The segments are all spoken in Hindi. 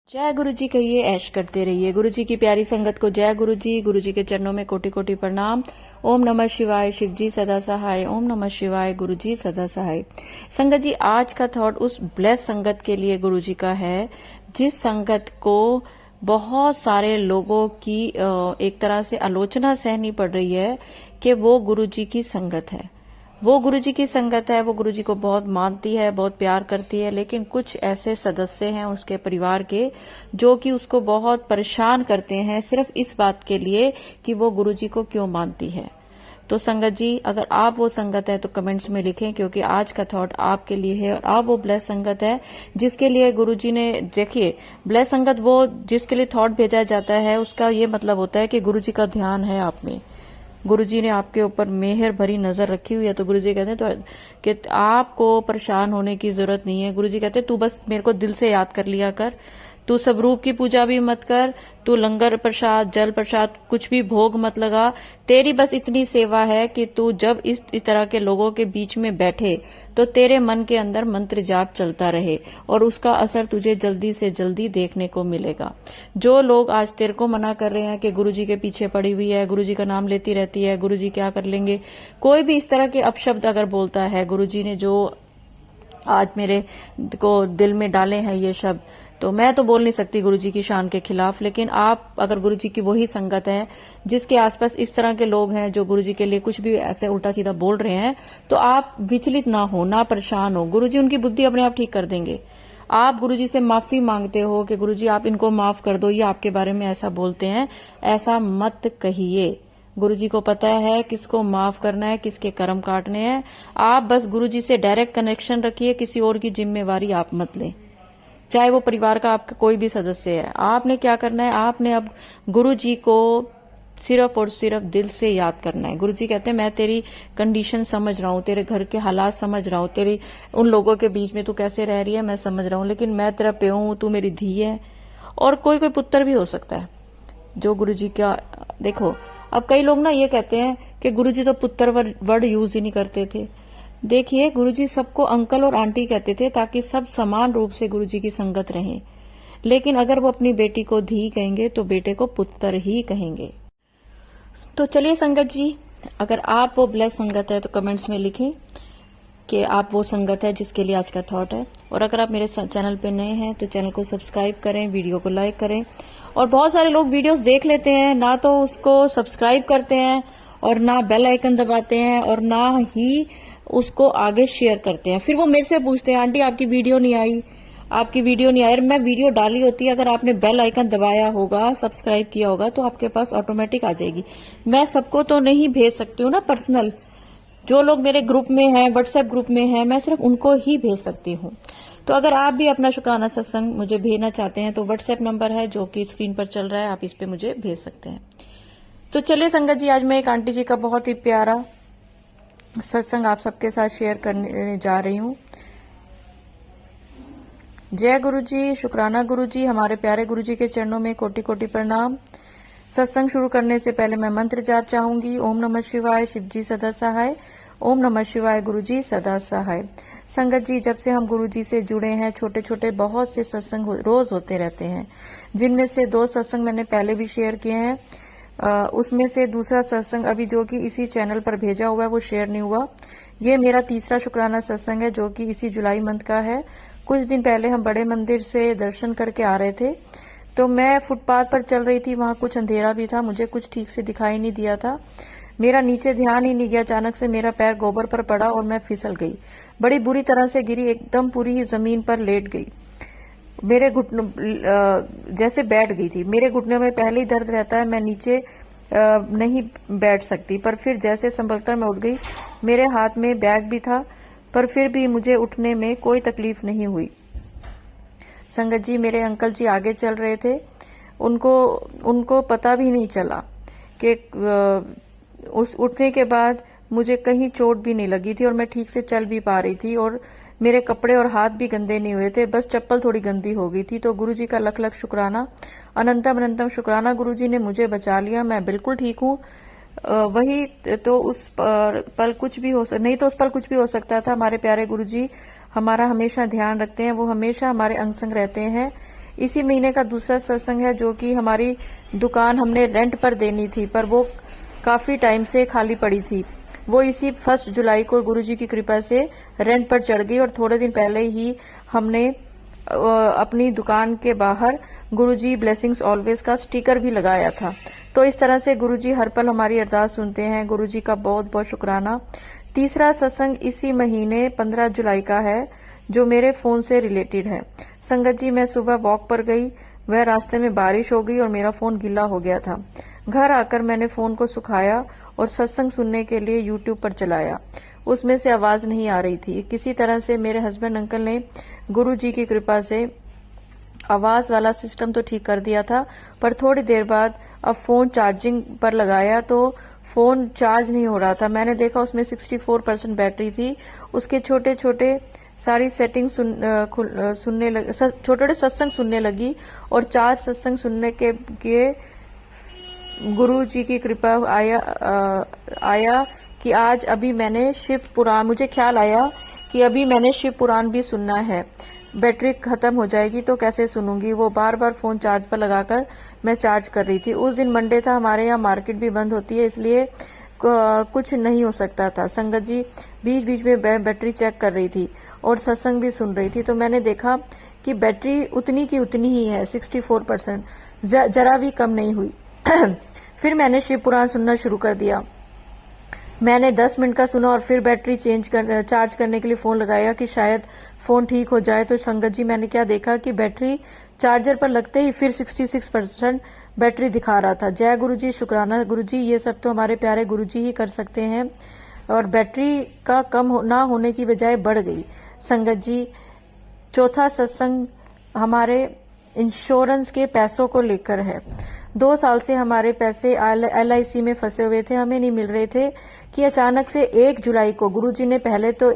जय गुरु जी कहिए, ऐश करते रहिए। गुरु जी की प्यारी संगत को जय गुरु जी। गुरु जी के चरणों में कोटि कोटि प्रणाम। ओम नमः शिवाय। शिव जी सदा सहाय। ओम नमः शिवाय। गुरु जी सदा सहाय। संगत जी, आज का थॉट उस ब्लेस संगत के लिए गुरु जी का है जिस संगत को बहुत सारे लोगों की एक तरह से आलोचना सहनी पड़ रही है कि वो गुरु जी की संगत है। वो गुरु जी की संगत है, वो गुरु जी को बहुत मानती है, बहुत प्यार करती है, लेकिन कुछ ऐसे सदस्य हैं उसके परिवार के जो कि उसको बहुत परेशान करते हैं सिर्फ इस बात के लिए कि वो गुरु जी को क्यों मानती है। तो संगत जी, अगर आप वो संगत है तो कमेंट्स में लिखें, क्योंकि आज का थॉट आपके लिए है और आप वो ब्लेस संगत है जिसके लिए गुरु जी ने, देखिए, ब्लेस संगत वो जिसके लिए थॉट भेजा जाता है उसका ये मतलब होता है कि गुरु जी का ध्यान है आप में, गुरुजी ने आपके ऊपर मेहर भरी नजर रखी हुई है। तो गुरुजी कहते हैं तो कि आपको परेशान होने की जरूरत नहीं है। गुरुजी कहते हैं तू बस मेरे को दिल से याद कर लिया कर, तू स्वरूप की पूजा भी मत कर, तू लंगर प्रसाद जल प्रसाद कुछ भी भोग मत लगा। तेरी बस इतनी सेवा है कि तू जब इस तरह के लोगों के बीच में बैठे तो तेरे मन के अंदर मंत्र जाप चलता रहे और उसका असर तुझे जल्दी से जल्दी देखने को मिलेगा। जो लोग आज तेरे को मना कर रहे हैं कि गुरुजी के पीछे पड़ी हुई है, गुरुजी का नाम लेती रहती है, गुरुजी क्या कर लेंगे, कोई भी इस तरह के अपशब्द अगर बोलता है, गुरुजी ने जो आज मेरे को दिल में डाले हैं ये शब्द, तो मैं तो बोल नहीं सकती गुरुजी की शान के खिलाफ, लेकिन आप अगर गुरुजी की वही संगत है जिसके आसपास इस तरह के लोग हैं जो गुरुजी के लिए कुछ भी ऐसे उल्टा सीधा बोल रहे हैं, तो आप विचलित ना हो, ना परेशान हो। गुरुजी उनकी बुद्धि अपने आप ठीक कर देंगे। आप गुरुजी से माफी मांगते हो कि गुरुजी आप इनको माफ कर दो, ये आपके बारे में ऐसा बोलते हैं, ऐसा मत कहिए। गुरुजी को पता है किसको माफ करना है, किसके कर्म काटने हैं। आप बस गुरुजी से डायरेक्ट कनेक्शन रखिए, किसी और की जिम्मेवारी आप मत लें, चाहे वो परिवार का आपका कोई भी सदस्य है। आपने क्या करना है, आपने अब गुरुजी को सिर्फ और सिर्फ दिल से याद करना है। गुरुजी कहते हैं मैं तेरी कंडीशन समझ रहा हूँ, तेरे घर के हालात समझ रहा हूँ, तेरी उन लोगों के बीच में तू कैसे रह रही है मैं समझ रहा हूँ, लेकिन मैं तेरा प्यो हूँ, तू मेरी धी है। और कोई कोई पुत्र भी हो सकता है जो गुरुजी का, देखो अब कई लोग ना ये कहते हैं कि गुरुजी तो पुत्र वर्ड यूज ही नहीं करते थे। देखिए, गुरुजी सबको अंकल और आंटी कहते थे ताकि सब समान रूप से गुरुजी की संगत रहें, लेकिन अगर वो अपनी बेटी को धी कहेंगे तो बेटे को पुत्र ही कहेंगे। तो चलिए संगत जी, अगर आप वो ब्लेस संगत है तो कमेंट्स में लिखें कि आप वो संगत है जिसके लिए आज का थॉट है। और अगर आप मेरे चैनल पे नए हैं तो चैनल को सब्सक्राइब करें, वीडियो को लाइक करें। और बहुत सारे लोग वीडियोस देख लेते हैं, ना तो उसको सब्सक्राइब करते हैं और ना बेल आइकन दबाते हैं और ना ही उसको आगे शेयर करते हैं। फिर वो मेरे से पूछते हैं आंटी आपकी वीडियो नहीं आई, आपकी वीडियो नहीं आई। मैं वीडियो डाली होती है, अगर आपने बेल आइकन दबाया होगा, सब्सक्राइब किया होगा तो आपके पास ऑटोमेटिक आ जाएगी। मैं सबको तो नहीं भेज सकती हूँ ना पर्सनल, जो लोग मेरे ग्रुप में हैं, व्हाट्सएप ग्रुप में हैं, मैं सिर्फ उनको ही भेज सकती हूँ। तो अगर आप भी अपना शुक्राना सत्संग मुझे भेजना चाहते हैं तो व्हाट्सएप नंबर है जो कि स्क्रीन पर चल रहा है, आप इस पे मुझे भेज सकते हैं। तो चलिए संगत जी, आज मैं एक आंटी जी का बहुत ही प्यारा सत्संग आप सबके साथ शेयर करने जा रही हूँ। जय गुरु जी, शुक्राना गुरु जी, हमारे प्यारे गुरु जी के चरणों में कोटि कोटि प्रणाम। सत्संग शुरू करने से पहले मैं मंत्र जाप चाहूंगी। ओम नमः शिवाय, शिव जी सदा सहाय। ओम नमः शिवाय, गुरु जी सदा सहाय। संगत जी, जब से हम गुरु जी से जुड़े हैं, छोटे छोटे बहुत से सत्संग रोज होते रहते हैं, जिनमें से 2 सत्संग मैंने पहले भी शेयर किए हैं। उसमें से दूसरा सत्संग अभी जो कि इसी चैनल पर भेजा हुआ है वो शेयर नहीं हुआ। ये मेरा तीसरा शुक्राना सत्संग है जो कि इसी जुलाई मंथ का है। कुछ दिन पहले हम बड़े मंदिर से दर्शन करके आ रहे थे, तो मैं फुटपाथ पर चल रही थी, वहां कुछ अंधेरा भी था, मुझे कुछ ठीक से दिखाई नहीं दिया था, मेरा नीचे ध्यान ही नहीं गया। अचानक से मेरा पैर गोबर पर पड़ा और मैं फिसल गई, बड़ी बुरी तरह से गिरी, एकदम पूरी जमीन पर लेट गई। मेरे घुटनों जैसे बैठ गई थी, मेरे घुटनों में पहले ही दर्द रहता है, मैं नीचे नहीं बैठ सकती, पर फिर जैसे संभलकर मैं उठ गई। मेरे हाथ में बैग भी था, पर फिर भी मुझे उठने में कोई तकलीफ नहीं हुई। संगत जी, मेरे अंकल जी आगे चल रहे थे, उनको पता भी नहीं चला कि उस उठने के बाद मुझे कहीं चोट भी नहीं लगी थी और मैं ठीक से चल भी पा रही थी और मेरे कपड़े और हाथ भी गंदे नहीं हुए थे, बस चप्पल थोड़ी गंदी हो गई थी। तो गुरुजी का लख लख शुक्राना, अनंतम अनंतम शुक्राना, गुरुजी ने मुझे बचा लिया, मैं बिल्कुल ठीक हूँ। वही तो उस पल कुछ भी हो नहीं तो उस पल कुछ भी हो सकता था। हमारे प्यारे गुरुजी हमारा हमेशा ध्यान रखते हैं, वो हमेशा हमारे अंग संग रहते हैं। इसी महीने का दूसरा सत्संग है जो कि हमारी दुकान हमने रेंट पर देनी थी, पर वो काफी टाइम से खाली पड़ी थी। वो इसी 1 जुलाई को गुरुजी की कृपा से रेंट पर चढ़ गई और थोड़े दिन पहले ही हमने अपनी दुकान के बाहर गुरुजी ब्लेसिंग्स ऑलवेज का स्टिकर भी लगाया था। तो इस तरह से गुरुजी हर पल हमारी अरदास सुनते हैं। गुरुजी का बहुत बहुत शुक्राना। तीसरा सत्संग इसी महीने 15 जुलाई का है जो मेरे फोन से रिलेटेड है। संगत जी, मैं सुबह वॉक पर गई, वह रास्ते में बारिश हो गई और मेरा फोन गीला हो गया था। घर आकर मैंने फोन को सुखाया और सत्संग सुनने के लिए यूट्यूब पर चलाया। उसमें से आवाज नहीं आ रही थी। किसी तरह से मेरे हस्बैंड अंकल ने गुरुजी की कृपा से आवाज वाला सिस्टम तो ठीक कर दिया था, पर थोड़ी देर बाद अब फोन चार्जिंग पर लगाया तो फोन चार्ज नहीं हो रहा था। मैंने देखा उसमें 64% बैटरी थी। उसके छोटे छोटे सारी सेटिंग छोटे छोटे सत्संग सुनने लगी और 4 सत्संग सुनने के गुरु जी की कृपा आया कि आज अभी मैंने शिव पुराण, मुझे ख्याल आया कि अभी मैंने शिव पुराण भी सुनना है। बैटरी खत्म हो जाएगी तो कैसे सुनूंगी। वो बार बार फोन चार्ज पर लगाकर मैं चार्ज कर रही थी। उस दिन मंडे था, हमारे यहाँ मार्केट भी बंद होती है, इसलिए कुछ नहीं हो सकता था। संगत जी बीच बीच में बैटरी चेक कर रही थी और सत्संग भी सुन रही थी, तो मैंने देखा कि बैटरी उतनी की उतनी ही है, 64%, जरा भी कम नहीं हुई। फिर मैंने शिव पुराण सुनना शुरू कर दिया। मैंने 10 मिनट का सुना और फिर बैटरी चार्ज करने के लिए फोन लगाया कि शायद फोन ठीक हो जाए। तो संगत जी मैंने क्या देखा कि बैटरी चार्जर पर लगते ही फिर 66% बैटरी दिखा रहा था। जय गुरु जी, शुक्राना गुरु जी, ये सब तो हमारे प्यारे गुरु जी ही कर सकते हैं। और बैटरी का ना होने की बजाय बढ़ गई। संगत जी, चौथा सत्संग हमारे इंश्योरेंस के पैसों को लेकर है। 2 साल से हमारे पैसे LIC में फंसे हुए थे, हमें नहीं मिल रहे थे कि अचानक से 1 जुलाई को गुरुजी ने पहले तो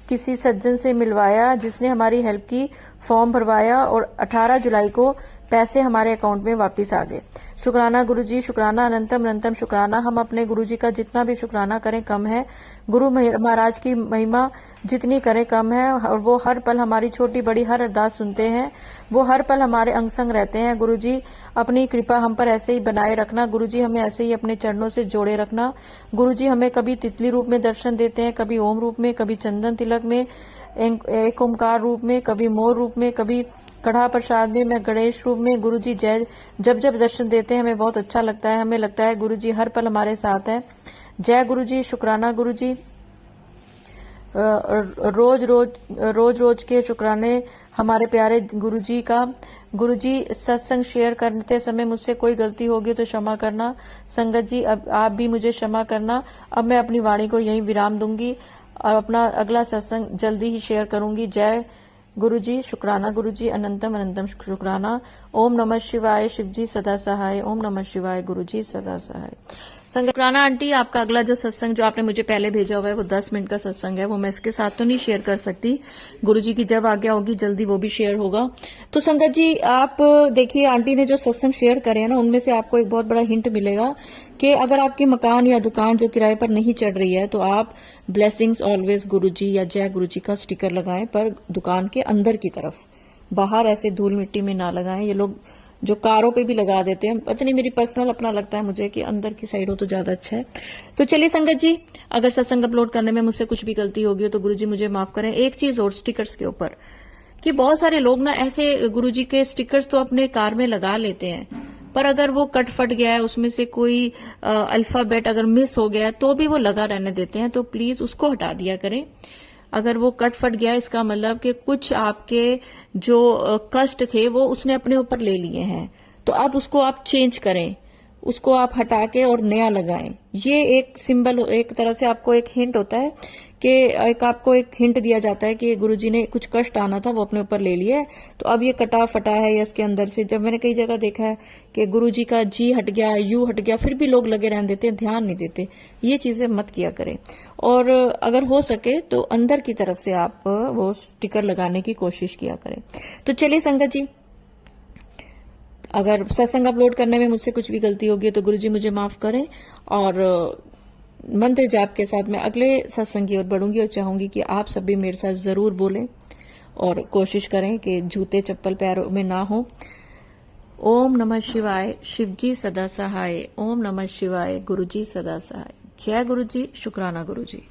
किसी सज्जन से मिलवाया जिसने हमारी हेल्प की, फॉर्म भरवाया और 18 जुलाई को पैसे हमारे अकाउंट में वापस आ गए। शुक्राना गुरुजी, शुक्राना, अनंतम अनंतम शुक्राना। हम अपने गुरुजी का जितना भी शुक्राना करें कम है। गुरु महाराज की महिमा जितनी करें कम है, और वो हर पल हमारी छोटी बड़ी हर अरदास सुनते हैं। वो हर पल हमारे अंग संग रहते हैं। गुरुजी अपनी कृपा हम पर ऐसे ही बनाए रखना। गुरुजी हमें ऐसे ही अपने चरणों से जोड़े रखना। गुरुजी हमें कभी तितली रूप में दर्शन देते हैं, कभी ओम रूप में, कभी चंदन तिलक में, एक ओमकार रूप में, कभी मोर रूप में, कभी कढ़ा प्रसाद में, मैं गणेश रूप में। गुरुजी जब जब दर्शन देते हैं हमें बहुत अच्छा लगता है। हमें लगता है गुरुजी हर पल हमारे साथ है। जय गुरुजी, शुक्राना गुरुजी। रोज रोज के शुक्राने हमारे प्यारे गुरुजी का। गुरुजी, सत्संग शेयर करते समय मुझसे कोई गलती होगी तो क्षमा करना। संगत जी, अब आप भी मुझे क्षमा करना। अब मैं अपनी वाणी को यहीं विराम दूंगी और अपना अगला सत्संग जल्दी ही शेयर करूंगी। जय गुरुजी, शुक्राना गुरुजी, अनंतम अनंतम शुक्राना। ओम नमः शिवाय, शिवजी सदा सहाय। ओम नमः शिवाय, गुरुजी सदा सहाय। शुक्राना आंटी, आपका अगला जो सत्संग जो आपने मुझे पहले भेजा हुआ है वो 10 मिनट का सत्संग है, वो मैं इसके साथ तो नहीं शेयर कर सकती। गुरुजी की जब आज्ञा होगी जल्दी वो भी शेयर होगा। तो संगत जी, आप देखिए आंटी ने जो सत्संग शेयर करे हैं ना, उनमें से आपको एक बहुत बड़ा हिंट मिलेगा कि अगर आपकी मकान या दुकान जो किराए पर नहीं चढ़ रही है तो आप ब्लेसिंग्स ऑलवेज गुरुजी या जय गुरुजी का स्टिकर लगाएं, पर दुकान के अंदर की तरफ, बाहर ऐसे धूल मिट्टी में ना लगाएं। ये लोग जो कारों पे भी लगा देते हैं, पता नहीं, मेरी पर्सनल अपना लगता है मुझे कि अंदर की साइड हो तो ज्यादा अच्छा है। तो चलिए संगत जी, अगर सत्संग अपलोड करने में मुझसे कुछ भी गलती होगी तो गुरुजी मुझे माफ करें। एक चीज और स्टिकर्स के ऊपर, कि बहुत सारे लोग ना ऐसे गुरुजी के स्टिकर्स तो अपने कार में लगा लेते हैं, पर अगर वो कट फट गया है, उसमें से कोई अल्फाबेट अगर मिस हो गया है तो भी वो लगा रहने देते हैं। तो प्लीज उसको हटा दिया करें। अगर वो कट फट गया, इसका मतलब कि कुछ आपके जो कष्ट थे वो उसने अपने ऊपर ले लिए हैं, तो अब उसको आप चेंज करें, उसको आप हटा के और नया लगाएं। ये एक सिंबल, एक तरह से आपको एक हिंट होता है कि आपको एक हिंट दिया जाता है कि गुरुजी ने कुछ कष्ट आना था वो अपने ऊपर ले लिया है, तो अब ये कटा फटा है या इसके अंदर से। जब मैंने कई जगह देखा है कि गुरुजी का जी हट गया, यू हट गया, फिर भी लोग लगे रहने देते हैं, ध्यान नहीं देते। ये चीजें मत किया करें। और अगर हो सके तो अंदर की तरफ से आप वो स्टिकर लगाने की कोशिश किया करें। तो चलिए संगत जी, अगर सत्संग अपलोड करने में मुझसे कुछ भी गलती होगी तो गुरुजी मुझे माफ करें। और मंत्र जाप के साथ मैं अगले सत्संग की ओर बढ़ूंगी और चाहूंगी कि आप सब भी मेरे साथ जरूर बोलें। और कोशिश करें कि जूते चप्पल पैरों में ना हो। ओम नमः शिवाय, शिव जी सदा सहाय। ओम नमः शिवाय, गुरु जी सदा सहाय। जय गुरु जी, शुक्राना गुरु जी।